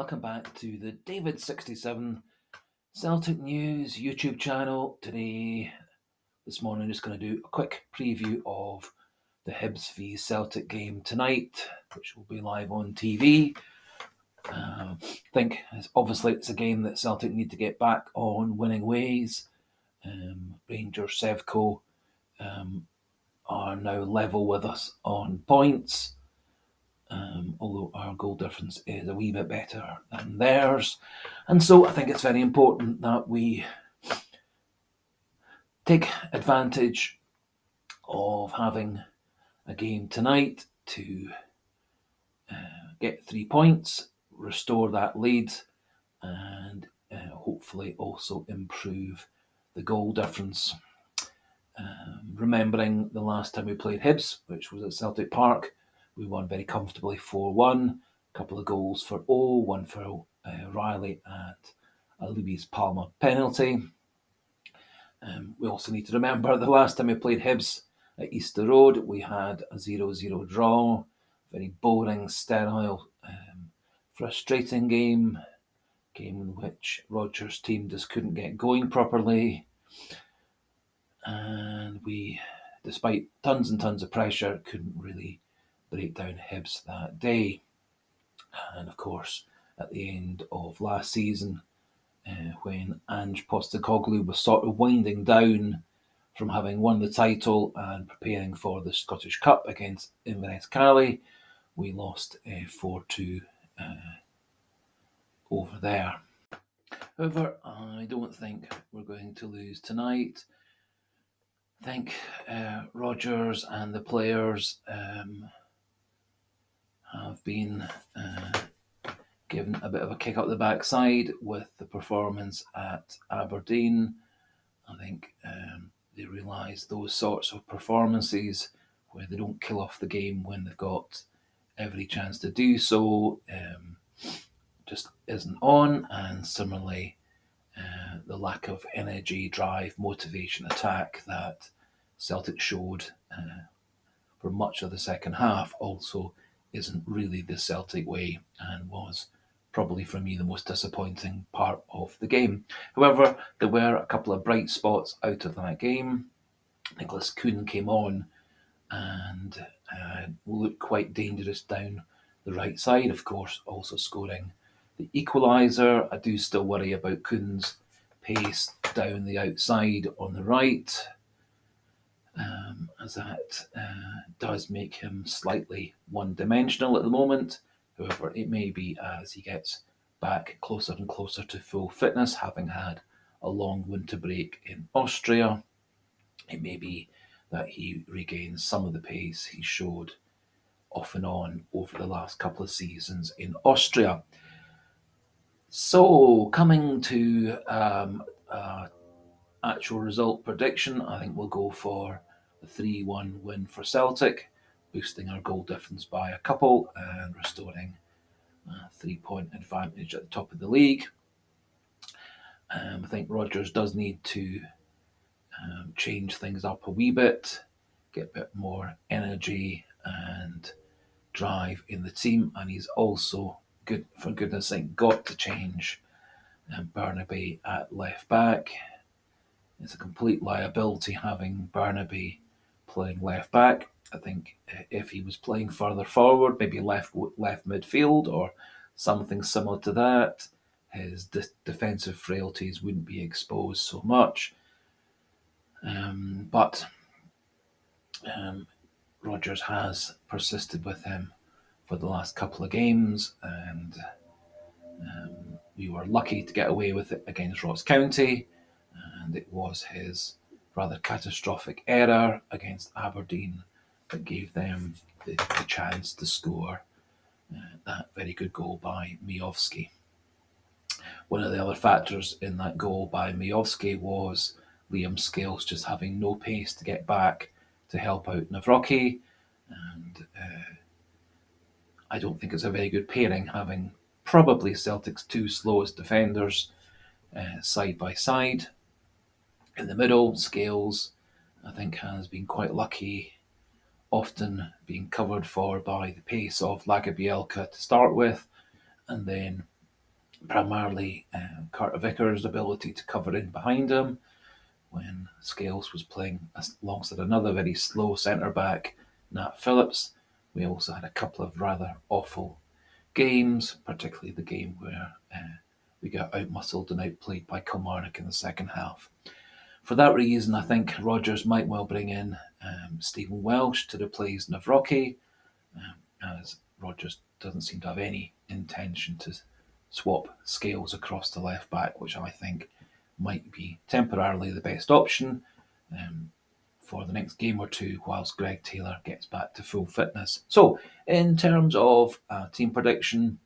welcome back to the David67 Celtic News YouTube channel. This morning, I'm just going to do a quick preview of the Hibs v Celtic game tonight, which will be live on TV. I think it's a game that Celtic need to get back on winning ways. Rangers, Sevco are now level with us on points. Although our goal difference is a wee bit better than theirs. And so I think it's very important that we take advantage of having a game tonight to get 3 points, restore that lead, and hopefully also improve the goal difference. Remembering the last time we played Hibs, which was at Celtic Park, we won very comfortably 4-1. A couple of goals for O, one for Riley and a Luis Palma penalty. We also need to remember the last time we played Hibs at Easter Road, we had a 0-0 draw. Very boring, sterile, frustrating game in which Rodgers' team just couldn't get going properly. And we, despite tons and tons of pressure, couldn't really break down Hibs that day. And of course, at the end of last season, when Ange Postecoglou was sort of winding down from having won the title and preparing for the Scottish Cup against Inverness Cali, we lost 4-2 over there. However, I don't think we're going to lose tonight. I think Rodgers and the players have been given a bit of a kick up the backside with the performance at Aberdeen. I think they realise those sorts of performances where they don't kill off the game when they've got every chance to do so just isn't on. And similarly, the lack of energy, drive, motivation, attack that Celtic showed for much of the second half also isn't really the Celtic way and was probably for me the most disappointing part of the game. However, there were a couple of bright spots out of that game. Nicholas Kuhn came on and looked quite dangerous down the right side, of course, also scoring the equaliser. I do still worry about Kuhn's pace down the outside on the right, as that does make him slightly one-dimensional at the moment. However, it may be as he gets back closer and closer to full fitness, having had a long winter break in Austria. It may be that he regains some of the pace he showed off and on over the last couple of seasons in Austria. So, coming to actual result prediction, I think we'll go for a 3-1 win for Celtic, boosting our goal difference by a couple and restoring a 3-point advantage at the top of the league. I think Rodgers does need to change things up a wee bit, get a bit more energy and drive in the team, and he's also, for goodness sake, got to change Burnaby at left back. It's a complete liability having Burnaby playing left back. I think if he was playing further forward, maybe left midfield or something similar to that, his defensive frailties wouldn't be exposed so much. But Rodgers has persisted with him for the last couple of games, and we were lucky to get away with it against Ross County, and it was his rather catastrophic error against Aberdeen that gave them the chance to score that very good goal by Miovski. One of the other factors in that goal by Miovski was Liam Scales just having no pace to get back to help out Nawrocki, and I don't think it's a very good pairing, having probably Celtic's two slowest defenders side by side. In the middle, Scales, I think, has been quite lucky, often being covered for by the pace of Lagerbielke to start with, and then primarily Carter Vickers' ability to cover in behind him when Scales was playing alongside another very slow centre back, Nat Phillips. We also had a couple of rather awful games, particularly the game where we got outmuscled and outplayed by Kilmarnock in the second half. For that reason, I think Rodgers might well bring in Stephen Welsh to replace Navrocki, as Rodgers doesn't seem to have any intention to swap Scales across to left back, which I think might be temporarily the best option for the next game or two whilst Greg Taylor gets back to full fitness. So, in terms of team prediction,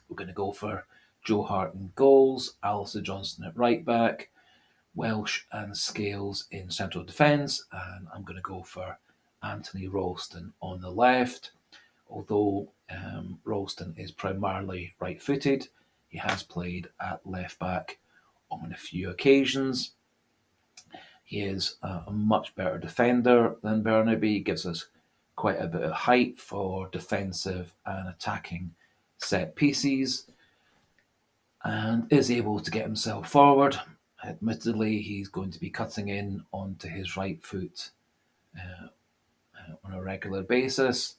we're going to go for Joe Hart in goals, Alistair Johnston at right back, Welsh and Scales in central defence, and I'm going to go for Anthony Ralston on the left. Although Ralston is primarily right footed, he has played at left back on a few occasions. He is a much better defender than Burnaby. He gives us quite a bit of height for defensive and attacking set pieces and is able to get himself forward. Admittedly, he's going to be cutting in onto his right foot on a regular basis.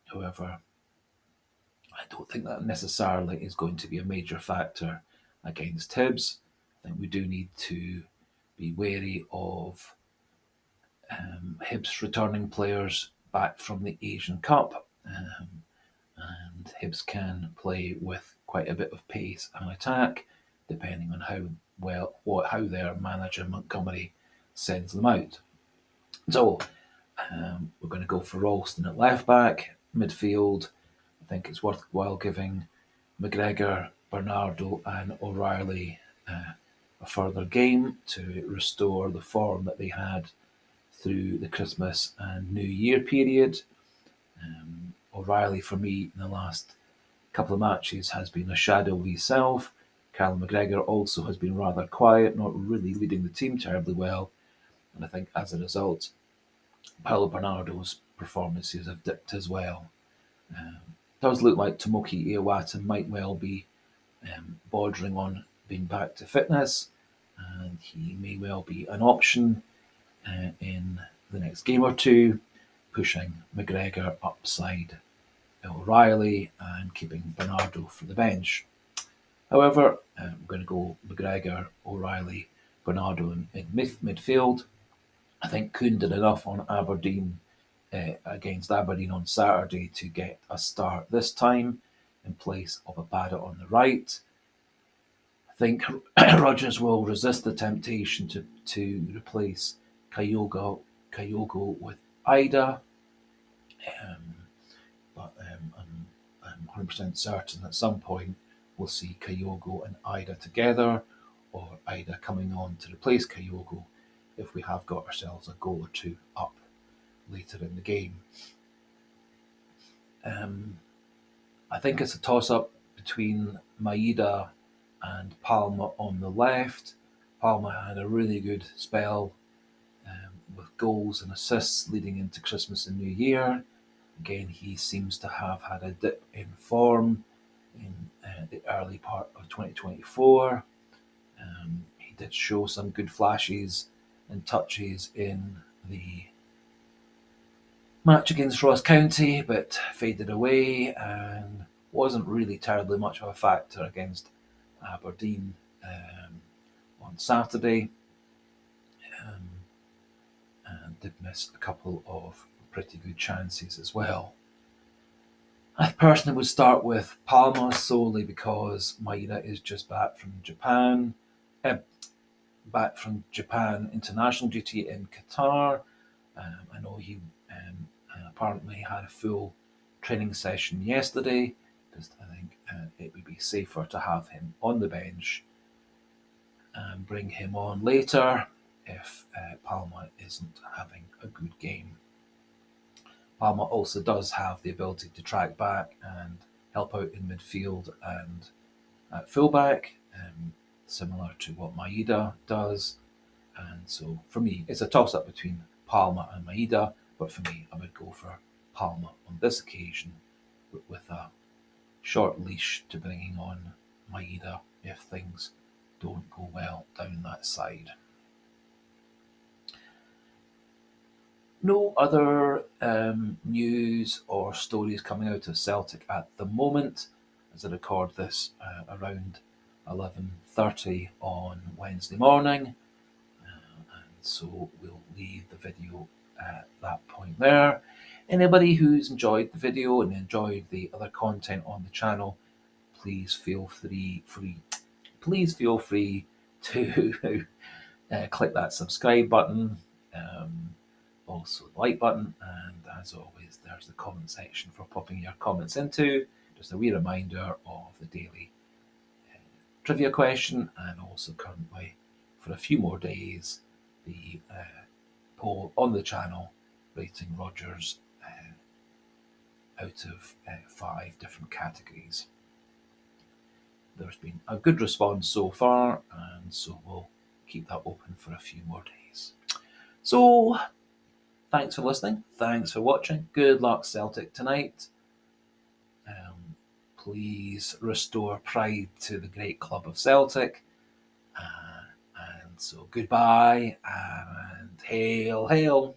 However, I don't think that necessarily is going to be a major factor against Hibs. I think we do need to be wary of Hibs returning players back from the Asian Cup, and Hibs can play with quite a bit of pace and attack, depending on how their manager Montgomery sends them out. So we're going to go for Ralston at left back, midfield. I think it's worthwhile giving McGregor, Bernardo, and O'Reilly a further game to restore the form that they had through the Christmas and New Year period. O'Reilly, for me, in the last couple of matches, has been a shadowy self. Callum McGregor also has been rather quiet, not really leading the team terribly well. And I think as a result, Paulo Bernardo's performances have dipped as well. Does look like Tomoki Iwata might well be bordering on being back to fitness, and he may well be an option in the next game or two, pushing McGregor upside O'Reilly and keeping Bernardo for the bench. However, I'm going to go McGregor, O'Reilly, Bernardo in midfield. I think Kuhn did enough on Aberdeen against Aberdeen on Saturday to get a start this time in place of Abada on the right. I think Rodgers will resist the temptation to replace Kyogo with Idah, but I'm 100% certain at some point we'll see Kyogo and Idah together, or Idah coming on to replace Kyogo if we have got ourselves a goal or two up later in the game. I think it's a toss-up between Maeda and Palma on the left. Palma had a really good spell with goals and assists leading into Christmas and New Year. Again, he seems to have had a dip in form in the early part of 2024. He did show some good flashes and touches in the match against Ross County, but faded away and wasn't really terribly much of a factor against Aberdeen on Saturday, and did miss a couple of pretty good chances as well. I personally would start with Palma solely because Maeda is just back from Japan international duty in Qatar. I know he apparently had a full training session yesterday. Just I think it would be safer to have him on the bench and bring him on later if Palma isn't having a good game. Palma also does have the ability to track back and help out in midfield and at fullback, similar to what Maeda does. And so for me, it's a toss-up between Palma and Maeda, but for me, I would go for Palma on this occasion with a short leash to bringing on my Idah if things don't go well down that side. No other news or stories coming out of Celtic at the moment, as I record this around 11:30 on Wednesday morning. And so we'll leave the video at that point there. Anybody who's enjoyed the video and enjoyed the other content on the channel, please feel free to click that subscribe button, also the like button, and as always, there's the comment section for popping your comments into. Just a wee reminder of the daily trivia question, and also currently for a few more days the poll on the channel rating Rodgers out of 5 different categories. There's been a good response so far, and so we'll keep that open for a few more days. So, thanks for listening. Thanks for watching. Good luck, Celtic, tonight. Please restore pride to the great club of Celtic. And so, goodbye and hail, hail.